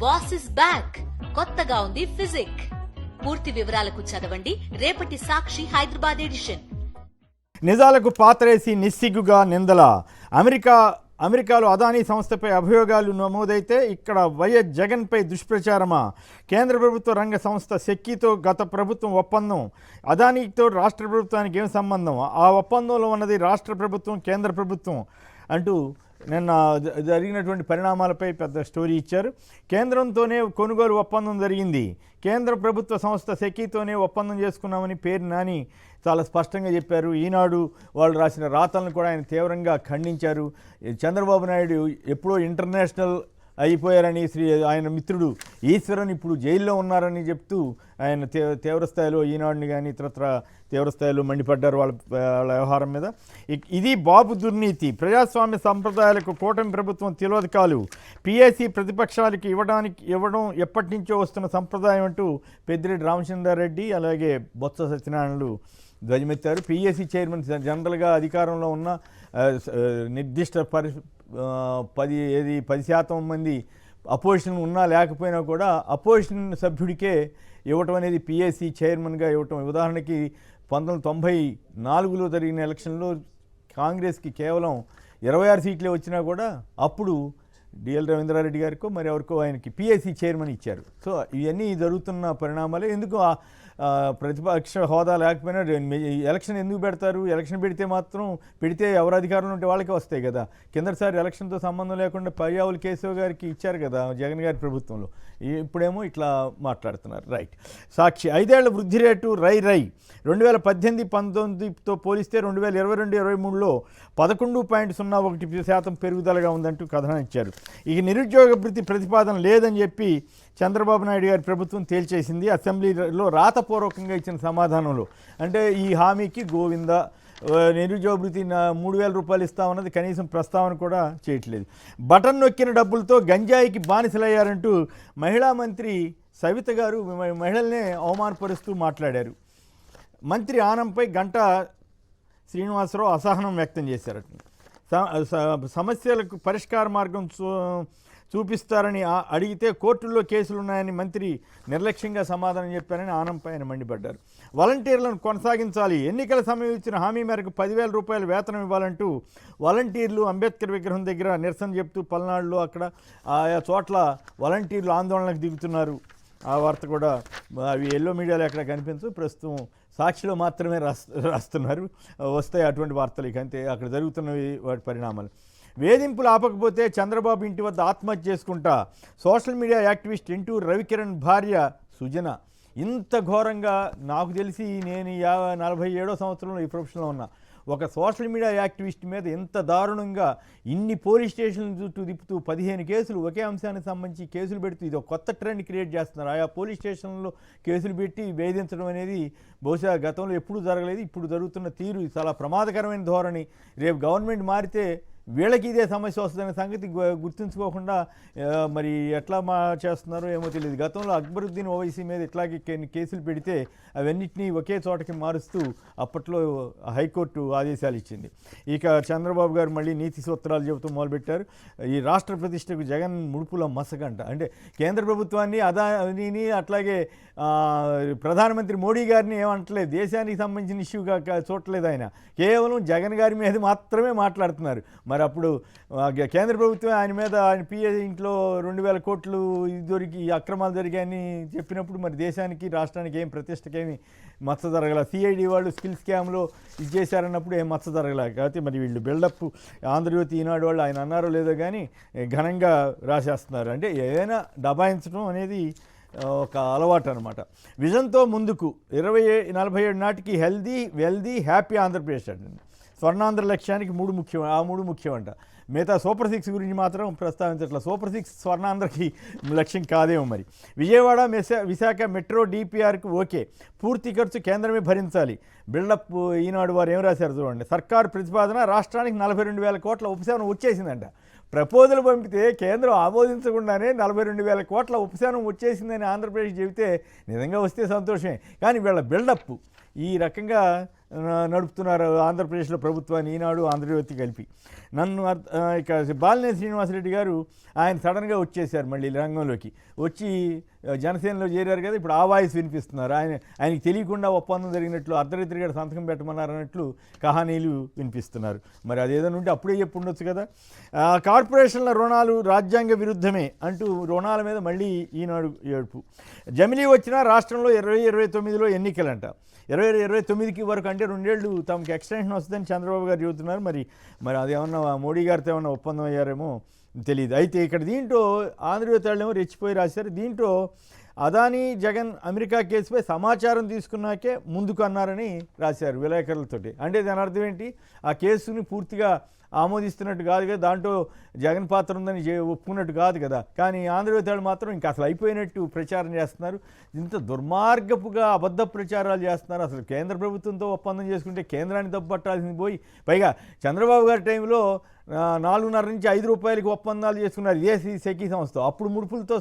Boss is back, కొత్తగా ఉంది physique. పూర్తి వివరాలకు చదవండి రేపటి సాక్షి హైదరాబాద్ ఎడిషన్. నిజాలకు పాతరేసి నిస్సిగ్గుగా నిందల. అమెరికాలో అదానీ సంస్థపై అభియోగాలు నమోదైతే ఇక్కడ వైఎస్ జగన్పై దుష్ప్రచారమా? కేంద్ర ప్రభుత్వ రంగ సంస్థ సెక్కీతో గత ప్రభుత్వం ఒప్పందం. అదానీతో రాష్ట్ర ప్రభుత్వానికి ఏం సంబంధం? ఆ ఒప్పందంలో ఉన్నది రాష్ట్ర ప్రభుత్వం, కేంద్ర ప్రభుత్వం అంటూ నిన్న జరిగినటువంటి పరిణామాలపై పెద్ద స్టోరీ ఇచ్చారు. కేంద్రంతోనే కొనుగోలు ఒప్పందం జరిగింది. కేంద్ర ప్రభుత్వ సంస్థ సెక్కీతోనే ఒప్పందం చేసుకున్నామని పేరు నాని చాలా స్పష్టంగా చెప్పారు. ఈనాడు వాళ్ళు రాసిన రాతలను కూడా ఆయన తీవ్రంగా ఖండించారు. చంద్రబాబు నాయుడు ఎప్పుడో ఇంటర్నేషనల్ అయిపోయారని ఆయన మిత్రుడు ఈశ్వరన్ ఇప్పుడు జైల్లో ఉన్నారని చెప్తూ ఆయన తీవ్రస్థాయిలో ఈనాడుని కానీ ఇతరత్ర తీవ్రస్థాయిలో మండిపడ్డారు వాళ్ళ వ్యవహారం మీద. ఇది బాబు దుర్నీతి. ప్రజాస్వామ్య సంప్రదాయాలకు కూటమి ప్రభుత్వం తిలోదకాలు. పిఎస్సి ప్రతిపక్షాలకు ఇవ్వడం ఎప్పటి నుంచో వస్తున్న సంప్రదాయం అంటూ పెద్దిరెడ్డి రామచంద్రారెడ్డి అలాగే బొత్స సత్యనారాయణలు ధ్వజమెత్తారు. పిఎస్సి చైర్మన్ జనరల్గా అధికారంలో ఉన్న నిర్దిష్ట 10% మంది అపోజిషన్ ఉన్నా లేకపోయినా కూడా అపోజిషన్ సభ్యుడికే ఇవ్వటం అనేది పిఎస్సి చైర్మన్గా ఇవ్వటం. ఉదాహరణకి 1994లో జరిగిన ఎలక్షన్లో కాంగ్రెస్కి కేవలం 26 సీట్లే వచ్చినా కూడా అప్పుడు డిఎల్ రవీంద్రారెడ్డి గారికో మరి ఎవరికో ఆయనకి పిఎస్సి చైర్మన్ ఇచ్చారు. సో ఇవన్నీ జరుగుతున్న పరిణామాలే. ఎందుకు ప్రతిపక్ష హోదా లేకపోయినా ఎలక్షన్ ఎందుకు పెడతారు? ఎలక్షన్ పెడితే ఎవరు అధికారంలో ఉంటే వాళ్ళకే వస్తాయి కదా. కిందసారి ఎలక్షన్తో సంబంధం లేకుండా పయ్యావుల కేశవ్ గారికి ఇచ్చారు కదా జగన్ గారి ప్రభుత్వంలో. ఇప్పుడేమో ఇట్లా మాట్లాడుతున్నారు. రైట్. సాక్షి 5 ఏళ్ల వృద్ధి రేటు రై 2018-19తో పోలిస్తే 2022-23లో 11.01% పెరుగుదలగా ఉందంటూ కథనం ఇచ్చారు. ఇక నిరుద్యోగ భృతి ప్రతిపాదన లేదని చెప్పి చంద్రబాబు నాయుడు గారి ప్రభుత్వం తేల్చేసింది. అసెంబ్లీలో రాతపూర్వకంగా ఇచ్చిన సమాధానంలో అంటే ఈ హామీకి గోవింద నిరుద్యోగ భృతి 3,000 రూపాయలు ఇస్తామన్నది కనీసం ప్రస్తావన కూడా చేయట్లేదు. బటన్ నొక్కిన డబ్బులతో గంజాయికి బానిసలయ్యారంటూ మహిళా మంత్రి సవిత గారు మహిళల్నే అవమానపరుస్తూ మాట్లాడారు. మంత్రి ఆనంపై గంటా శ్రీనివాసరావు అసహనం వ్యక్తం చేశారట. సమస్యలకు పరిష్కార మార్గం చూపిస్తారని అడిగితే కోర్టుల్లో కేసులున్నాయని మంత్రి నిర్లక్ష్యంగా సమాధానం చెప్పారని ఆనంపై ఆయన మండిపడ్డారు. వాలంటీర్లను కొనసాగించాలి. ఎన్నికల సమయం ఇచ్చిన హామీ మేరకు 10,000 రూపాయలు వేతనం ఇవ్వాలంటూ వాలంటీర్లు అంబేద్కర్ విగ్రహం దగ్గర నిరసన చెప్తూ పల్నాడులో అక్కడ ఆయా చోట్ల వాలంటీర్లు ఆందోళనకు దిగుతున్నారు. ఆ వార్త కూడా అవి ఎల్లో మీడియాలో ఎక్కడ కనిపించవు. ప్రస్తుతం సాక్షిలో మాత్రమే రాస్తున్నారు. వస్తాయి అటువంటి వార్తలు. ఇక అంతే అక్కడ జరుగుతున్నవి వాటి పరిణామాలు. వేధింపులు ఆపకపోతే చంద్రబాబు ఇంటి వద్ద ఆత్మహత్య చేసుకుంటా. Social media activist Intur Ravikiran భార్య సుజన. ఇంత ఘోరంగా నాకు తెలిసి నేను 47వ సంవత్సరంలో ఈ ప్రొఫెషన్లో ఉన్నా. ఒక సోషల్ మీడియా యాక్టివిస్ట్ మీద ఎంత దారుణంగా ఇన్ని పోలీస్ స్టేషన్లు చుట్టూ తిప్పుతూ 15 కేసులు ఒకే అంశానికి సంబంధించి కేసులు పెడుతూ ఇది ఒక కొత్త ట్రెండ్ క్రియేట్ చేస్తున్నారు. ఆయా పోలీస్ స్టేషన్లో కేసులు పెట్టి వేధించడం అనేది బహుశా గతంలో ఎప్పుడూ జరగలేదు. ఇప్పుడు జరుగుతున్న తీరు చాలా ప్రమాదకరమైన ధోరణి. రేపు గవర్నమెంట్ మారితే వీళ్ళకి ఇదే సమస్య వస్తుందనే సంగతి గుర్తుంచుకోకుండా మరి ఎట్లా చేస్తున్నారో ఏమో తెలియదు. గతంలో అక్బరుద్దీన్ ఓవైసీ మీద ఇట్లాగే కేసులు పెడితే అవన్నిటినీ ఒకే చోటకి మారుస్తూ అప్పట్లో హైకోర్టు ఆదేశాలు ఇచ్చింది. ఇక చంద్రబాబు గారు మళ్ళీ నీతి సూత్రాలు చెబుతూ మొదలుపెట్టారు. ఈ రాష్ట్ర ప్రతిష్టకు జగన్ ముడుపుల మసకంట. అంటే కేంద్ర ప్రభుత్వాన్ని అదానీని అట్లాగే ప్రధానమంత్రి మోడీ గారిని ఏమంటలేదు. దేశానికి సంబంధించిన ఇష్యూగా చూడలేదు. ఆయన కేవలం జగన్ గారి మీద మాత్రమే మాట్లాడుతున్నారు. మరి అప్పుడు కేంద్ర ప్రభుత్వం ఆయన మీద ఆయన పిఏ ఇంట్లో 2,000 కోట్లు దొరికి అక్రమాలు జరిగాయని చెప్పినప్పుడు మరి దేశానికి రాష్ట్రానికి ఏం ప్రతిష్టకేమి మచ్చ జరగల. సిఐడి వాళ్ళు స్కిల్ స్కామ్లో ఇది చేశారన్నప్పుడు ఏం మచ్చ జరగల. కాబట్టి మరి వీళ్ళు బిల్డప్ ఆంధ్రజ్యోతి ఈనాడు వాళ్ళు ఆయన అన్నారో లేదో కానీ ఘనంగా రాసేస్తున్నారు. అంటే ఏదైనా దబాయించడం అనేది ఒక అలవాటు అనమాట. విజన్తో ముందుకు 2047 నాటికి హెల్దీ వెల్దీ హ్యాపీ ఆంధ్రప్రదేశ్ అండి. స్వర్ణాంధ్ర లక్ష్యానికి 3 ముఖ్యం. ఆ 3 ముఖ్యమంట. మిగతా సూపర్ 6 గురించి మాత్రం ప్రస్తావించట్ల. సూపర్ 6 స్వర్ణాంధ్రకి లక్ష్యం కాదేమో. మరి విజయవాడ విశాఖ మెట్రో డిపిఆర్కి ఓకే, పూర్తి ఖర్చు కేంద్రమే భరించాలి. బిల్డప్ ఈనాడు వారు ఏం రాశారు చూడండి. సర్కారు ప్రతిపాదన రాష్ట్రానికి 42,000 కోట్ల ఉపశమనం వచ్చేసిందంట. ప్రపోజల్ పంపితే కేంద్రం ఆమోదించకుండానే 42,000 కోట్ల ఉపశమనం వచ్చేసిందని ఆంధ్రప్రదేశ్ చెబితే నిజంగా వస్తే సంతోషమే. కానీ వీళ్ళ బిల్డప్ ఈ రకంగా నడుపుతున్నారు ఆంధ్రప్రదేశ్లో ప్రభుత్వాన్ని, ఈనాడు ఆంధ్రజ్యోతి కలిపి. నన్ను ఇక బాలినేని శ్రీనివాసరెడ్డి గారు ఆయన సడన్గా వచ్చేసారు మళ్ళీ రంగంలోకి వచ్చి జనసేనలో చేరారు కదా, ఇప్పుడు ఆ వాయిస్ వినిపిస్తున్నారు. ఆయనకి తెలియకుండా ఒప్పందం జరిగినట్లు, అర్ధరాత్రిగా సంతకం పెట్టమన్నారు అన్నట్లు కహానీలు వినిపిస్తున్నారు. మరి అదేదైనా ఉంటే అప్పుడే చెప్పు ఉండొచ్చు కదా. కార్పొరేషన్ల రుణాలు రాజ్యాంగ విరుద్ధమే అంటూ రుణాల మీద మళ్ళీ ఈనాడు ఏడుపు. జమిలీ వచ్చినా రాష్ట్రంలో 2029లో ఎన్నికలంట. 2029కి వరకు అంటే 2 ఏళ్ళు తమకు ఎక్స్టెన్షన్ వస్తుందని చంద్రబాబు గారు చెబుతున్నారు. మరి అదేమన్నా మోడీ గారితో ఏమన్నా ఒప్పందం అయ్యారేమో తెలియదు. అయితే ఇక్కడ దీంట్లో ఆంధ్రజ్యోతి వాళ్ళేమో రెచ్చిపోయి రాశారు. దీంట్లో అదానీ జగన్ అమెరికా కేసుపై సమాచారం తీసుకున్నాకే ముందుకు అన్నారని రాశారు విలేకరులతోటి. అంటే దాని అర్థం ఏంటి, ఆ కేసుని పూర్తిగా ఆమోదిస్తున్నట్టు కాదు కదా, దాంట్లో జగన్ పాత్ర ఉందని ఒప్పుకున్నట్టు కాదు కదా. కానీ ఆంధ్రజ్యోతి వాళ్ళు మాత్రం ఇంకా అసలు అయిపోయినట్టు ప్రచారం చేస్తున్నారు. ఇంత దుర్మార్గపుగా అబద్ధ ప్రచారాలు చేస్తున్నారు. అసలు కేంద్ర ప్రభుత్వంతో ఒప్పందం చేసుకుంటే కేంద్రాన్ని తప్పుపట్టాల్సింది పోయి, పైగా చంద్రబాబు గారి టైంలో 4.5 నుంచి 5 రూపాయలకి ఒప్పందాలు చేసుకున్నారు ఇదే సెకీ సంస్థ. అప్పుడు ముడుపులతో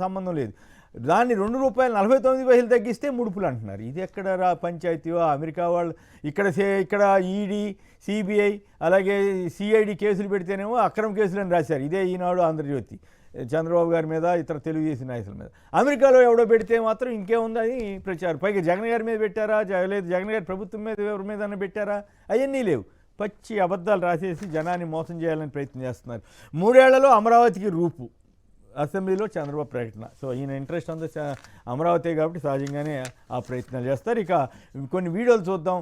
సంబంధం లేదు. దాన్ని ₹2.49 తగ్గిస్తే ముడుపులు అంటున్నారు. ఇది ఎక్కడ పంచాయతీవో అమెరికా వాళ్ళు. ఇక్కడ ఈడీ, సిబిఐ అలాగే సిఐడి కేసులు పెడితేనేమో అక్రమ కేసులు అని రాశారు. ఇదే ఈనాడు ఆంధ్రజ్యోతి చంద్రబాబు గారి మీద, ఇతర తెలుగుదేశం నాయకుల మీద. అమెరికాలో ఎవడో పెడితే మాత్రం ఇంకేముందని ప్రచారం. పైగా జగన్ గారి మీద పెట్టారా, లేదు జగన్ గారి ప్రభుత్వం మీద ఎవరి మీద పెట్టారా, అవన్నీ లేవు. పచ్చి అబద్ధాలు రాసేసి జనాన్ని మోసం చేయాలని ప్రయత్నం చేస్తున్నారు. 3 ఏళ్లలో అమరావతికి రూపు, అసెంబ్లీలో చంద్రబాబు ప్రకటన. సో ఈయన ఇంట్రెస్ట్ అంతా అమరావతి కాబట్టి సహజంగానే ఆ ప్రయత్నాలు చేస్తారు. ఇక కొన్ని వీడియోలు చూద్దాం.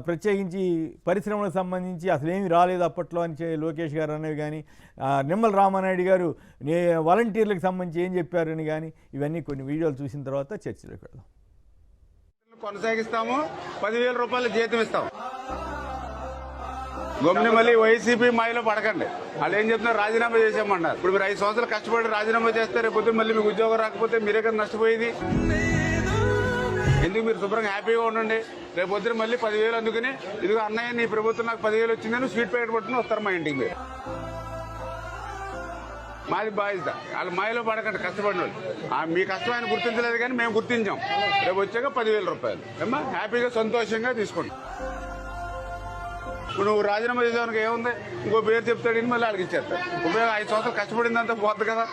ప్రత్యేకించి పరిశ్రమలకు సంబంధించి అసలు ఏమీ రాలేదు అప్పట్లో అని లోకేష్ గారు అనేవి కానీ, నిమ్మల రామానాయుడు గారు వాలంటీర్లకు సంబంధించి ఏం చెప్పారని కానీ, ఇవన్నీ కొన్ని వీడియోలు చూసిన తర్వాత చర్చలోకి వెళ్దాం. కొనసాగిస్తాము, 10,000 రూపాయలు జీతం ఇస్తాం. గమ్ని మళ్ళీ వైసీపీ మాయలో పడకండి. వాళ్ళు ఏం చెప్తున్నారు, రాజీనామా చేసామన్నారు. ఇప్పుడు మీరు 5 సంవత్సరాలు కష్టపడి రాజీనామా చేస్తే రేపు పొద్దున్న మళ్ళీ మీకు ఉద్యోగం రాకపోతే మీరే కదా నష్టపోయేది. ఎందుకు మీరు శుభ్రంగా హ్యాపీగా ఉండండి. రేపు పొద్దున మళ్ళీ 10,000 అందుకుని, ఇదిగో అన్నయ్య నీ ప్రభుత్వం నాకు 10,000 వచ్చిందని స్వీట్ ప్యాకెట్ పట్టుకుని వస్తారు మా ఇంటికి. మీరు మాది బాధ్యత. వాళ్ళు మాయలో పడకండి కష్టపడిన వాళ్ళు. మీ కష్టం ఆయన గుర్తించలేదు కానీ మేము గుర్తించాం. రేపు వచ్చాక 10,000 రూపాయలు ఏమన్నా హ్యాపీగా సంతోషంగా తీసుకోండి. ఇప్పుడు నువ్వు రాజీనామా చేసేవానికి ఏముంది, ఇంకో పేరు చెప్తాడు మళ్ళీ వాళ్ళకి ఇచ్చేస్తాడు. ఉపయోగం 5 సంవత్సరాలు కష్టపడిందంతా పోద్ది కదా.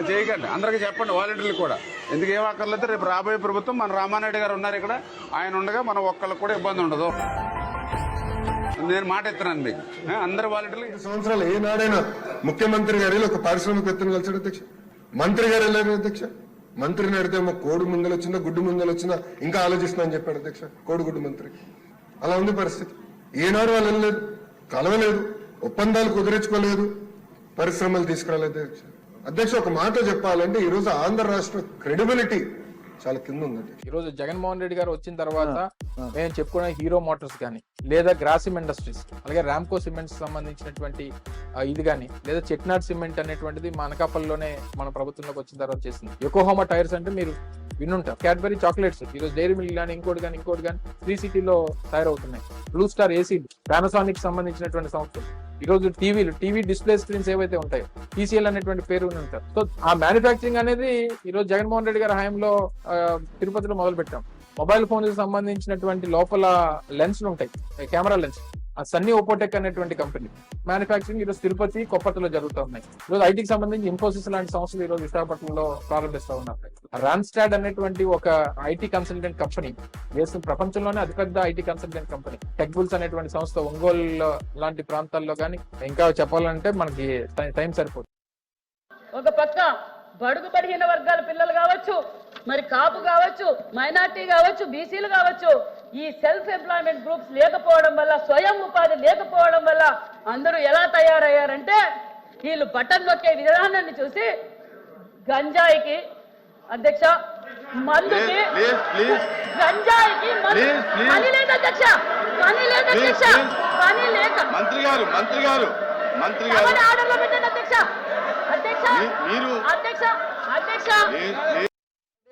చేయకండి. అందరికీ చెప్పండి, వాలంటీర్లు కూడా. ఎందుకు ఏం అక్కర్లేదు. రేపు రాబోయే ప్రభుత్వం మన రామానాయుడు గారు ఉన్నారు ఇక్కడ, ఆయన ఉండగా మన ఒక్కళ్ళకి కూడా ఇబ్బంది ఉండదు. నేను మాట ఎత్తున్నాను మీకు, అందరు వాలంటీర్లు. 5 సంవత్సరాలు ఏనాడైనా ముఖ్యమంత్రి గారు ఒక పారిశ్రామికవేత్తను కలిసాడు అధ్యక్ష? మంత్రి గారు వెళ్ళారు అధ్యక్ష. మంత్రిని అడిగితే కోడి ముందలు వచ్చిందా గుడ్డు ముందలు వచ్చిందా ఇంకా ఆలోచిస్తున్నా అని చెప్పాడు అధ్యక్ష. కోడిగుడ్డు మంత్రి. అలా ఉంది పరిస్థితి. ఏనాడు వాళ్ళు వెళ్ళలేదు, కలవలేదు, ఒప్పందాలు కుదిరించుకోలేదు, పరిశ్రమలు తీసుకురాలేదు అధ్యక్ష. ఒక మాట చెప్పాలంటే ఈ రోజు ఆంధ్ర రాష్ట్ర క్రెడిబిలిటీ చాలా కింద ఉంది. ఈ రోజు జగన్మోహన్ రెడ్డి గారు వచ్చిన తర్వాత మేము చెప్పుకునే హీరో మోటార్స్ కానీ, లేదా గ్రాసిమ్ ఇండస్ట్రీస్, అలాగే రామ్కో సిమెంట్స్ సంబంధించినటువంటి ఇది కానీ, లేదా చెట్నాడ్ సిమెంట్ అనేటువంటిది మా అనకాపల్లిలోనే మన ప్రభుత్వంలోకి వచ్చిన తర్వాత చేసింది. యోకోహామా టైర్స్ అంటే మీరు వినుంటారు. క్యాడ్బరీ చాక్లెట్స్ ఈరోజు డైరీ మిల్క్ కానీ ఇంకోటి కానీ శ్రీ సిటీలో తయారవుతున్నాయి. బ్లూ స్టార్ ఏసీలు, పానాసోనిక్ సంబంధించినటువంటి సంస్థలు. ఈ రోజు టీవీ డిస్ప్లే స్క్రీన్స్ ఏవైతే ఉంటాయో TCL అనేటువంటి పేరు ఉంటారు. సో ఆ మ్యానుఫ్యాక్చరింగ్ అనేది ఈ రోజు జగన్మోహన్ రెడ్డి గారి హయాంలో తిరుపతిలో మొదలు పెట్టాం. మొబైల్ ఫోన్ కి సంబంధించినటువంటి లోపల లెన్స్లు ఉంటాయి, కెమెరా లెన్స్, ఆ సన్నీ ఓపోటెక్ అనేటువంటి కంపెనీ మ్యానుఫ్యాక్చరింగ్ ఈరోజు తిరుపతి, కొప్పతిలో జరుగుతూ ఉన్నాయి. ఈరోజు ఐటీకి సంబంధించి ఇన్ఫోసిస్ లాంటి సంస్థలు ఈ రోజు విశాఖపట్నంలో ప్రారంభిస్తూ ఉన్నారు. రాన్స్టాడ్ అనేటువంటి ఒక ఐటీ కన్సల్టెంట్ కంపెనీ, దేశం ప్రపంచంలోనే అతిపెద్ద ఐటీ కన్సల్టెంట్ కంపెనీ. టెక్బుల్స్ అనేటువంటి సంస్థ ఒంగోలు లాంటి ప్రాంతాల్లో కానీ, ఇంకా చెప్పాలంటే మనకి టైం సరిపోతుంది. ఒక పక్క బడుగు బడిహీన వర్గాల పిల్లలు కావచ్చు, మరి కాపు కావచ్చు, మైనార్టీ కావచ్చు, బీసీలు కావచ్చు, ఈ సెల్ఫ్ ఎంప్లాయ్మెంట్ గ్రూప్స్ లేకపోవడం వల్ల, స్వయం ఉపాధి లేకపోవడం వల్ల అందరూ ఎలా తయారయ్యారంటే, వీళ్ళు బటన్ నొక్కే విధానాన్ని చూసి గంజాయికి అధ్యక్ష, మందుకి, గంజాయికి పని లేదు అధ్యక్ష, పని లేదు అధ్యక్ష, పని లేక మంత్రి గారు ఆర్డర్లో పెట్టండి అధ్యక్ష. అధ్యక్ష అధ్యక్ష అధ్యక్ష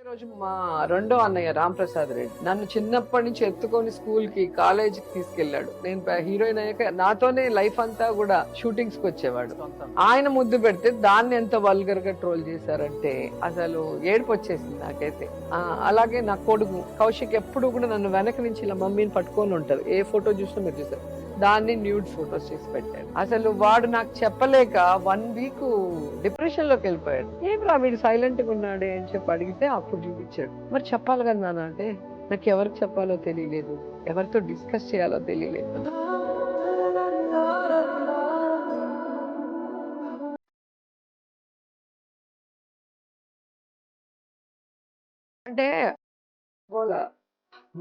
రోజు మా రెండో అన్నయ్య రాంప్రసాద్ రెడ్డి నన్ను చిన్నప్పటి నుంచి ఎత్తుకొని స్కూల్ కి కాలేజీకి తీసుకెళ్లాడు. నేను హీరోయిన్ అయ్యాక నాతోనే లైఫ్ అంతా కూడా షూటింగ్స్ కి వచ్చేవాడు. ఆయన ముద్దు పెడితే దాన్ని ఎంత వల్గర్ గా ట్రోల్ చేశారంటే అసలు ఏడుపు వచ్చేసింది నాకైతే. అలాగే నా కొడుకు కౌశిక్ ఎప్పుడు కూడా నన్ను వెనక నుంచి ఇలా మమ్మీని పట్టుకొని ఉంటారు. ఏ ఫోటో చూసినా మీరు చూసారు, దాన్ని న్యూడ్ ఫొటోస్ చేసి పెట్టాడు. అసలు వాడు నాకు చెప్పలేక 1 వీక్ డిప్రెషన్ లోకి వెళ్ళిపోయాడు. ఏం రా వీడు సైలెంట్ గా ఉన్నాడే అని చెప్పి అడిగితే అప్పుడు చూపించాడు. మరి చెప్పాలి కదా నాన్న అంటే నాకు ఎవరికి చెప్పాలో తెలియలేదు, ఎవరితో డిస్కస్ చేయాలో తెలియలేదు. అంటే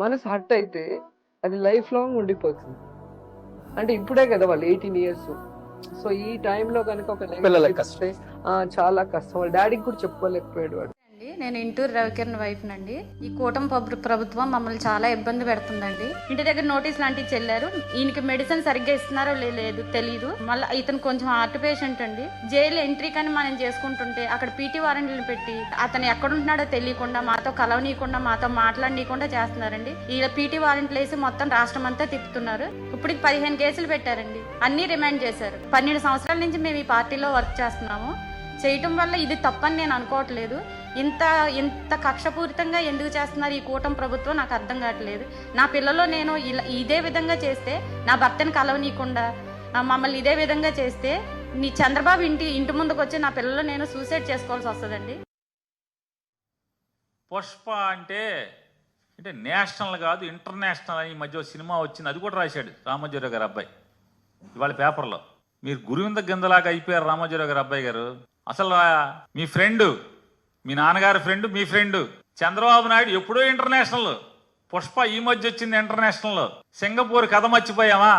మనసు హర్ట్ అయితే అది లైఫ్ లాంగ్ ఉండిపోతుంది. అంటే ఇప్పుడే కదా వాళ్ళు 18 years. సో ఈ టైంలో కనుక ఒక పిల్లలకి కష్టం. చాలా కష్టం. వాళ్ళ డాడీకి కూడా చెప్పుకోలేకపోయాడు వాడు. నేను ఇంటూరు రవికిరణ్ వైఫ్ నండి. ఈ కూటమి ప్రభుత్వం మమ్మల్ని చాలా ఇబ్బంది పెడుతుందండి. ఇంటి దగ్గర నోటీస్ లాంటివి చెల్లారు. ఈయనకి మెడిసిన్ సరిగ్గా ఇస్తున్నారో లేదు తెలియదు. మళ్ళీ ఇతను కొంచెం హార్ట్ పేషెంట్ అండి. జైలు ఎంట్రీ కానీ మనం చేసుకుంటుంటే అక్కడ పీటీ వారెంట్లు పెట్టి అతను ఎక్కడుంటున్నాడో తెలియకుండా మాతో కలవనీయకుండా మాతో మాట్లాడనీయకుండా చేస్తున్నారండి. ఇలా పీటీ వారెంట్లు వేసి మొత్తం రాష్ట్రం అంతా తిప్పుతున్నారు. ఇప్పటికి 15 కేసులు పెట్టారండి. అన్ని రిమాండ్ చేశారు. 12 సంవత్సరాల నుంచి మేము ఈ పార్టీలో వర్క్ చేస్తున్నాము. చేయటం వల్ల ఇది తప్పని నేను అనుకోవట్లేదు. ఇంత కక్షపూరితంగా ఎందుకు చేస్తున్నారు ఈ కూటమి ప్రభుత్వం నాకు అర్థం కావట్లేదు. నా పిల్లలు నేను ఇదే విధంగా చేస్తే, నా భర్తను కలవనీయకుండా మమ్మల్ని ఇదే విధంగా చేస్తే, నీ చంద్రబాబు ఇంటి ముందుకు వచ్చి నా పిల్లలు నేను సూసైడ్ చేసుకోవాల్సి వస్తుందండి. పుష్ప అంటే నేషనల్ కాదు ఇంటర్నేషనల్ అని ఈ మధ్య సినిమా వచ్చింది. అది కూడా రాశాడు రామోజీరావు గారు అబ్బాయి ఇవాళ పేపర్లో. మీరు గురువింద గిందలాగా అయిపోయారు రామోజీరావు గారు అబ్బాయి గారు. అసలు మీ ఫ్రెండ్, మీ నాన్నగారి ఫ్రెండ్, మీ ఫ్రెండ్ చంద్రబాబు నాయుడు ఎప్పుడో ఇంటర్నేషనల్. పుష్ప ఈ మధ్య వచ్చింది ఇంటర్నేషనల్. సింగపూర్ కథ మర్చిపోయామా?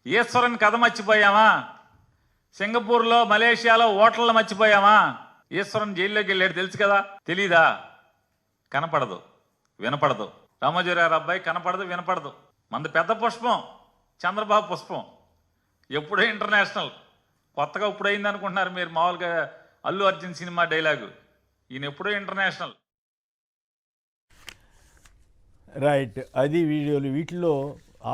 ఈశ్వరన్ కథ మర్చిపోయామా? సింగపూర్లో మలేషియాలో హోటళ్ళు మర్చిపోయామా? ఈశ్వరన్ జైల్లోకి వెళ్ళాడు తెలుసు కదా, తెలీదా? కనపడదు, వినపడదు. రామోజీరావు అబ్బాయి కనపడదు, వినపడదు. మంది పెద్ద పుష్పం, చంద్రబాబు పుష్పం ఎప్పుడో ఇంటర్నేషనల్. కొత్తగా ఇప్పుడు అయింది అనుకుంటున్నారు మీరు. మామూలుగా అల్లు అర్జున్ సినిమా డైలాగు, ఈయన ఎప్పుడో ఇంటర్నేషనల్. రైట్, అది వీడియోలు. వీటిలో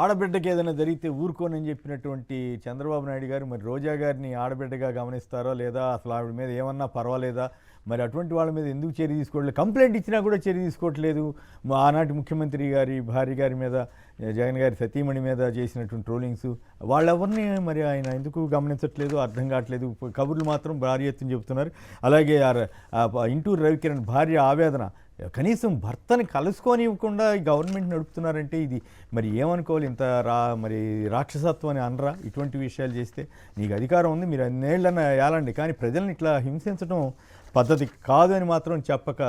ఆడబిడ్డకి ఏదైనా జరిగితే ఊరుకోనని చెప్పినటువంటి చంద్రబాబు నాయుడు గారు మరి రోజా గారిని ఆడబిడ్డగా గమనిస్తారో లేదా, అసలు ఆవిడ మీద ఏమన్నా పర్వాలేదా, మరి అటువంటి వాళ్ళ మీద ఎందుకు చర్య తీసుకోవట్లేదు? కంప్లైంట్ ఇచ్చినా కూడా చర్య తీసుకోవట్లేదు. ఆనాటి ముఖ్యమంత్రి గారి భార్య గారి మీద, జగన్ గారి సతీమణి మీద చేసినటువంటి ట్రోలింగ్స్, వాళ్ళెవరిని మరి ఆయన ఎందుకు గమనించట్లేదు అర్థం కావట్లేదు. కబుర్లు మాత్రం భారీ ఎత్తున చెబుతున్నారు. అలాగే ఇంటూరు రవికిరణ్ భార్య ఆవేదన, కనీసం భర్తని కలుసుకోనివ్వకుండా గవర్నమెంట్ నడుపుతున్నారంటే ఇది మరి ఏమనుకోవాలి? ఇంత మరి రాక్షసత్వం అని అనరా? ఇటువంటి విషయాలు చేస్తే నీకు అధికారం ఉంది, మీరు అన్నేళ్ళన్నా ఏలండి, కానీ ప్రజల్ని ఇట్లా హింసించడం పద్ధతి కాదు అని మాత్రం చెప్పక